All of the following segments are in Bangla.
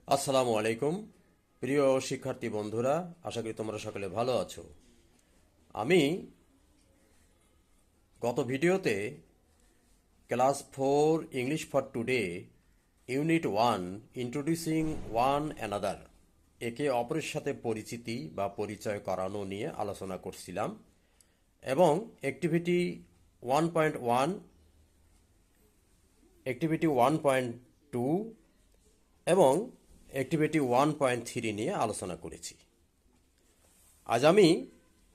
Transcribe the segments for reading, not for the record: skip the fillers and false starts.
আসসালামু আলাইকুম প্রিয় শিক্ষার্থী বন্ধুরা, আশা করি তোমরা সকলে ভালো আছো। আমি গত ভিডিওতে class 4 English for today unit 1 introducing one another একে অপরের সাথে পরিচিতি বা পরিচয় করানো নিয়ে আলোচনা করছিলাম এবং অ্যাক্টিভিটি 1.1, অ্যাক্টিভিটি 1.2 এবং অ্যাক্টিভিটি 1.3 নিয়ে আলোচনা করেছি। আজ আমি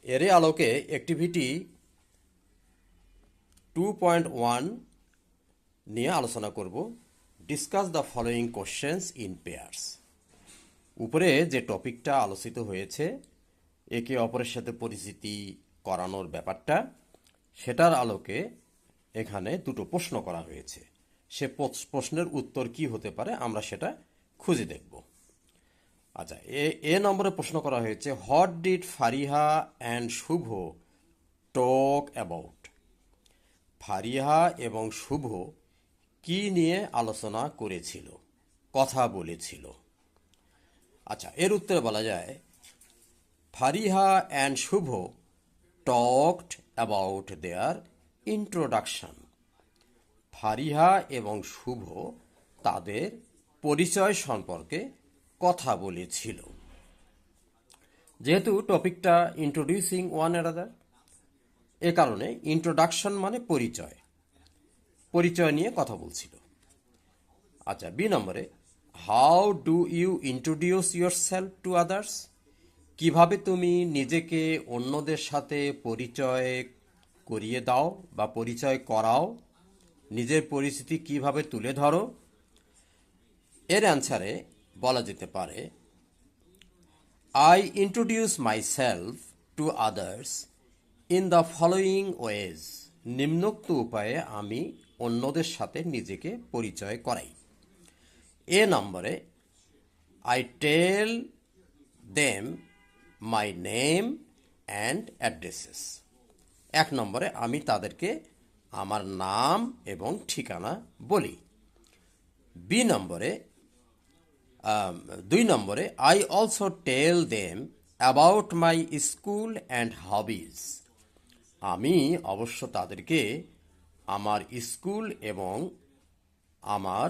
এরই আলোকে অ্যাক্টিভিটি 2.1 নিয়ে আলোচনা করব। Discuss the following questions in pairs. উপরে যে টপিকটা আলোচিত হয়েছে, একে অপরের সাথে পরিচিতি করানোর ব্যাপারটা, সেটার আলোকে এখানে দুটো প্রশ্ন করা হয়েছে। সে প্রশ্নের উত্তর কি হতে পারে আমরা সেটা খুঁজে দেখব। আচ্ছা, এ নম্বরে প্রশ্ন করা হয়েছে, what did Fariha and Shubho talk about? Fariha এবং শুভ কি নিয়ে আলোচনা করেছিল, কথা বলেছিল? আচ্ছা, এর উত্তরে বলা যায়, Fariha and Shubho talked about their introduction. Fariha এবং শুভ তাদের পরিচয় সম্পর্কে কথা বলেছিল। যেহেতু টপিকটা ইন্ট্রোডিউসিং ওয়ান অ্যানাদার, এ কারণে ইন্ট্রোডাকশন মানে পরিচয়, পরিচয় নিয়ে কথা বলছিল। আচ্ছা, বি নম্বরে, how do you introduce yourself to others? কিভাবে তুমি নিজেকে অন্যদের সাথে পরিচয় করিয়ে দাও বা পরিচয় করাও, নিজের পরিস্থিতি কিভাবে তুলে ধরো? এর অ্যান্সারে বলা যেতে পারে, I introduce myself to others in the following ways. নিম্নোক্ত উপায়ে আমি অন্যদের সাথে নিজেকে পরিচয় করাই। এ নম্বরে, I tell them my name and addresses. এক নম্বরে আমি তাদেরকে আমার নাম এবং ঠিকানা বলি। বি নম্বরে, 2 নম্বরে, I also tell them about my school and hobbies. আমি অবশ্য তাদেরকে আমার স্কুল এবং আমার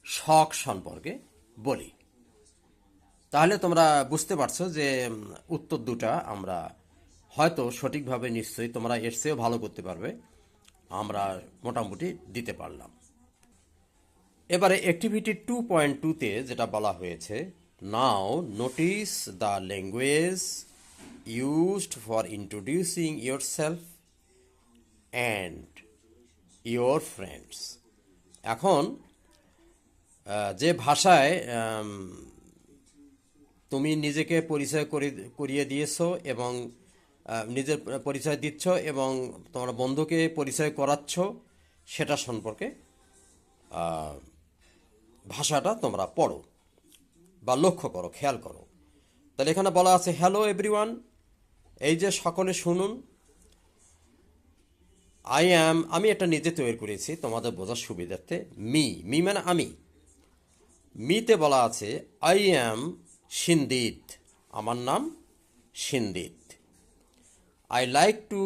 শখ সম্পর্কে বলি। তাহলে তোমরা বুঝতে পারছো যে উত্তর দুটা আমরা হয়তো সঠিকভাবে, নিশ্চয়ই তোমরা এর চেয়েও ভালো করতে পারবে, আমরা মোটামুটি দিতে পারলাম। এবারে অ্যাক্টিভিটি 2.2তে যেটা বলা হয়েছে, now notice the language used for introducing yourself and your friends. এখন যে ভাষায় তুমি নিজেকে পরিচয় করিয়ে দিয়েছো এবং নিজের পরিচয় দিচ্ছ এবং তোমার বন্ধুকে পরিচয় করাচ্ছ, সেটা সম্পর্কে ভাষাটা তোমরা পড়ো বা লক্ষ্য করো, খেয়াল করো। তাহলে এখানে বলা আছে, হ্যালো এভরিওয়ান, এই যে সকলে শুনুন। আমি এটা নিজে তৈরি করেছি তোমাদের বোঝার সুবিধার্থে। মি মানে আমি। মিতে বলা আছে, আই অ্যাম সিন্দিত, আমার নাম Sindit. I like to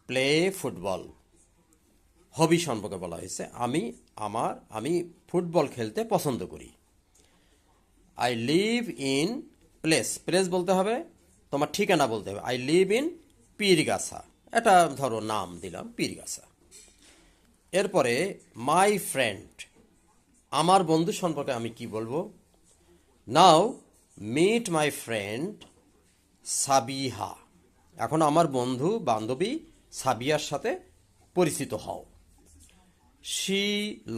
play football, hobby সম্পর্কে বলা হয়েছে। আমি ফুটবল খেলতে পছন্দ করি। আই লিভ ইন প্লেস বলতে হবে, তোমার ঠিকানা বলতে হবে। আই লিভ ইন পীরগাছা, এটা ধরো নাম দিলাম পীরগাছা। এরপরে মাই ফ্রেন্ড, আমার বন্ধু সম্পর্কে আমি কি বলবো? Now meet my friend Sabiha, এখন আমার বন্ধু বান্ধবী সাবিয়ার সাথে পরিচিত হও। She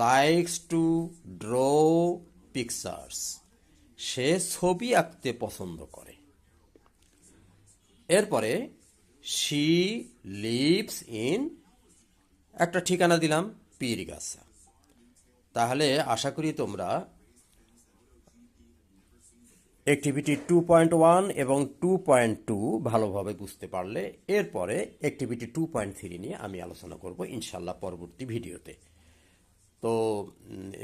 likes to draw pictures, সে ছবি আঁকতে পছন্দ করে। এরপরে শি লিভস ইন, একটা ঠিকানা দিলাম পীরগাছা। তাহলে আশা করি তোমরা অ্যাক্টিভিটি 2.1 এবং 2.2 ভালোভাবে বুঝতে পারলে। এরপরে অ্যাক্টিভিটি 2.3 নিয়ে আমি আলোচনা করব ইনশাল্লাহ পরবর্তী ভিডিওতে। তো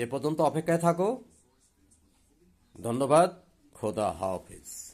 এ পর্যন্ত অপেক্ষায় থাকো। ধন্যবাদ। খোদা হাফেজ।